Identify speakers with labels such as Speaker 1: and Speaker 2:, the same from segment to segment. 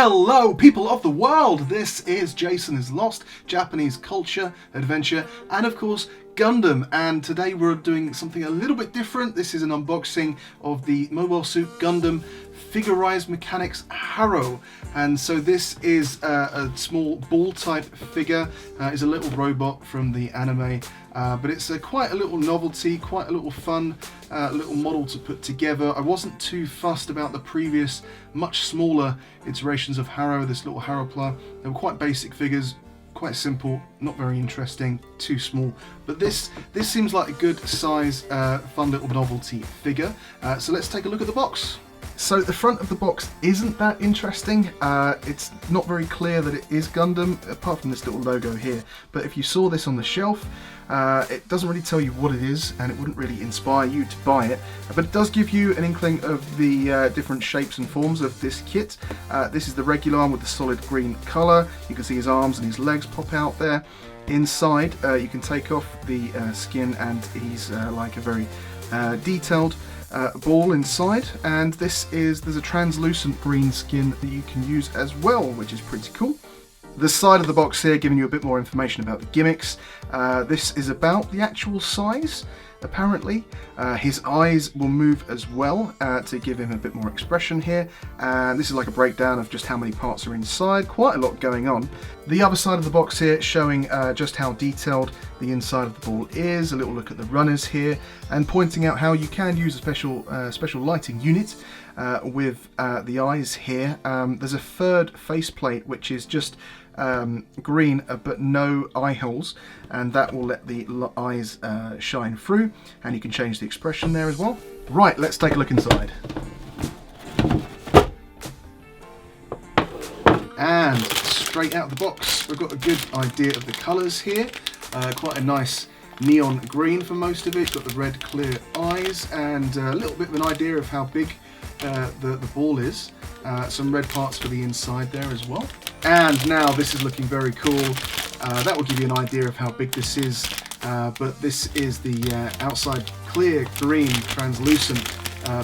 Speaker 1: Hello people of the world, this is Jason is Lost, Japanese culture, adventure, and of course Gundam, and today we're doing something a little bit different. This is an unboxing of the Mobile Suit Gundam Figure-Rise Mechanics Haro, and so this is a small ball type figure. It's a little robot from the anime, but it's quite a little novelty, quite a little fun little model to put together. I wasn't too fussed about the previous much smaller iterations of Haro, this little Haropla. They were quite basic figures, quite simple, not very interesting, too small, but this seems like a good size, fun little novelty figure. So let's take a look at the box. So the front of the box isn't that interesting. It's not very clear that it is Gundam, apart from this little logo here. But if you saw this on the shelf, it doesn't really tell you what it is, and it wouldn't really inspire you to buy it. But it does give you an inkling of the different shapes and forms of this kit. This is the regular arm with the solid green colour. You can see his arms and his legs pop out there. Inside, you can take off the skin, and he's like a very detailed ball inside, and there's a translucent green skin that you can use as well, which is pretty cool. The side of the box here giving you a bit more information about the gimmicks. This is about the actual size, apparently. His eyes will move as well to give him a bit more expression here, and this is like a breakdown of just how many parts are inside. Quite a lot going on. The other side of the box here showing just how detailed the inside of the ball is, a little look at the runners here, and pointing out how you can use a special lighting unit with the eyes here. There's a third faceplate which is just green but no eye holes, and that will let the eyes shine through, and you can change the expression there as well. Right, let's take a look inside. And straight out of the box we've got a good idea of the colours here. Quite a nice neon green for most of it, got the red clear eyes, and a little bit of an idea of how big the ball is. Some red parts for the inside there as well. And now this is looking very cool. That will give you an idea of how big this is, but this is the outside clear green translucent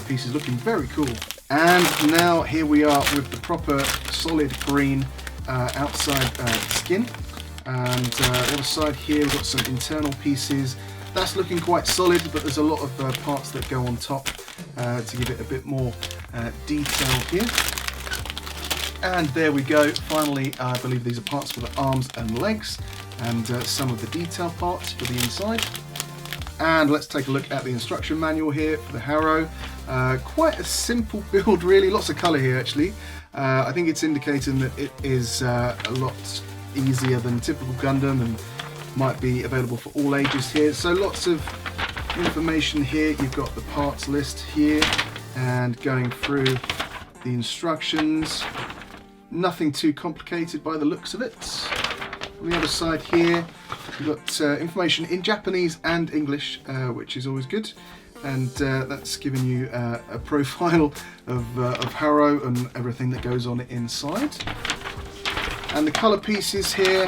Speaker 1: pieces, looking very cool. And now here we are with the proper solid green outside skin, and the other side here we've got some internal pieces. That's looking quite solid, but there's a lot of parts that go on top to give it a bit more detail here. And there we go, finally I believe these are parts for the arms and legs, and some of the detail parts for the inside. And let's take a look at the instruction manual here for the Haro. Quite a simple build really, lots of colour here actually. I think it's indicating that it is a lot easier than typical Gundam and might be available for all ages here. So lots of information here. You've got the parts list here, and going through the instructions. Nothing too complicated by the looks of it. On the other side here, we've got information in Japanese and English, which is always good. And that's giving you a profile of Haro and everything that goes on inside. And the colour pieces here,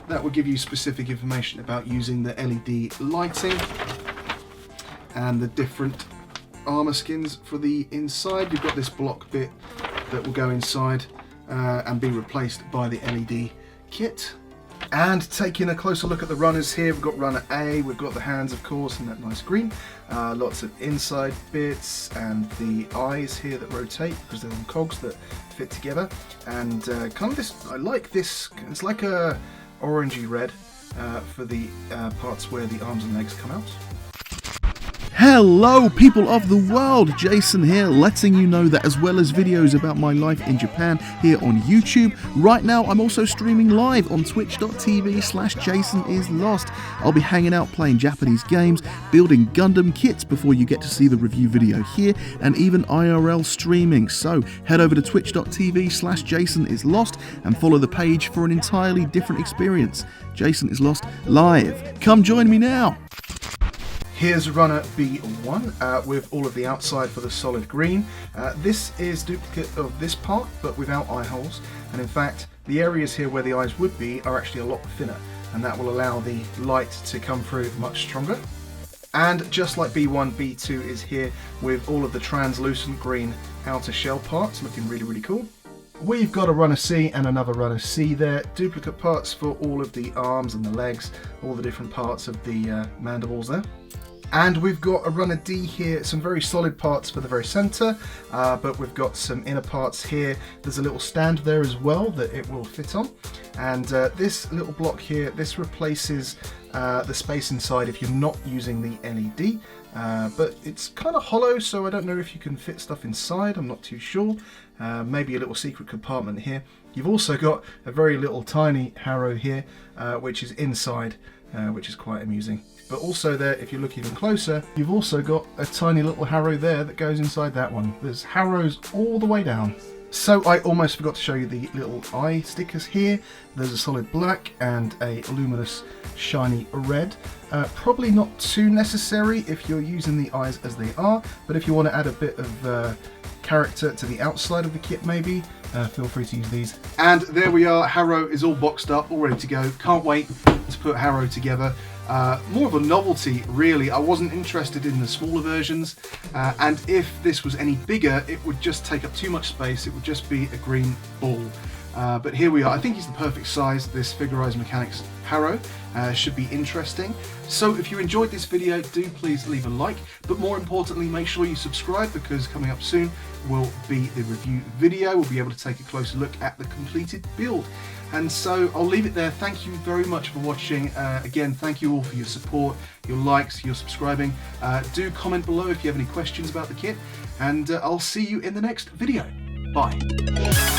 Speaker 1: that will give you specific information about using the LED lighting and the different armour skins for the inside. You've got this block bit that will go inside and be replaced by the LED kit. And taking a closer look at the runners here, we've got runner A, we've got the hands of course in that nice green, lots of inside bits, and the eyes here that rotate because they're on cogs that fit together, and kind of this, I like this, it's like a orangey red for the parts where the arms and legs come out.
Speaker 2: Hello people of the world, Jason here, letting you know that as well as videos about my life in Japan here on YouTube, right now I'm also streaming live on twitch.tv/JasonIsLost. I'll be hanging out playing Japanese games, building Gundam kits before you get to see the review video here, and even IRL streaming. So head over to twitch.tv/JasonIsLost and follow the page for an entirely different experience. Jason is Lost live. Come join me now.
Speaker 1: Here's runner B1 with all of the outside for the solid green. This is duplicate of this part but without eye holes, and in fact the areas here where the eyes would be are actually a lot thinner, and that will allow the light to come through much stronger. And just like B1, B2 is here with all of the translucent green outer shell parts, looking really, really cool. we've got a runner C and another runner C there. Duplicate parts for all of the arms and the legs, all the different parts of the mandibles there. And we've got a runner D here, some very solid parts for the very center, but we've got some inner parts here. There's a little stand there as well that it will fit on. And this little block here, this replaces the space inside if you're not using the LED. But it's kind of hollow, so I don't know if you can fit stuff inside, I'm not too sure. Maybe a little secret compartment here. You've also got a very little tiny Haro here, which is inside, which is quite amusing. But also there, if you look even closer, you've also got a tiny little Haro there that goes inside that one. There's Haros all the way down. So I almost forgot to show you the little eye stickers here. There's a solid black and a luminous shiny red. Probably not too necessary if you're using the eyes as they are, but if you want to add a bit of character to the outside of the kit maybe, feel free to use these. And there we are, Haro is all boxed up, all ready to go. Can't wait to put Haro together. More of a novelty really. I wasn't interested in the smaller versions, and if this was any bigger it would just take up too much space, it would just be a green ball. But here we are. I think he's the perfect size. This Figure-Rise Mechanics Haro should be interesting. So if you enjoyed this video, do please leave a like, but more importantly make sure you subscribe, because coming up soon will be the review video. We'll be able to take a closer look at the completed build. And so I'll leave it there. Thank you very much for watching. Again, thank you all for your support, your likes, your subscribing. Do comment below if you have any questions about the kit, and I'll see you in the next video. Bye.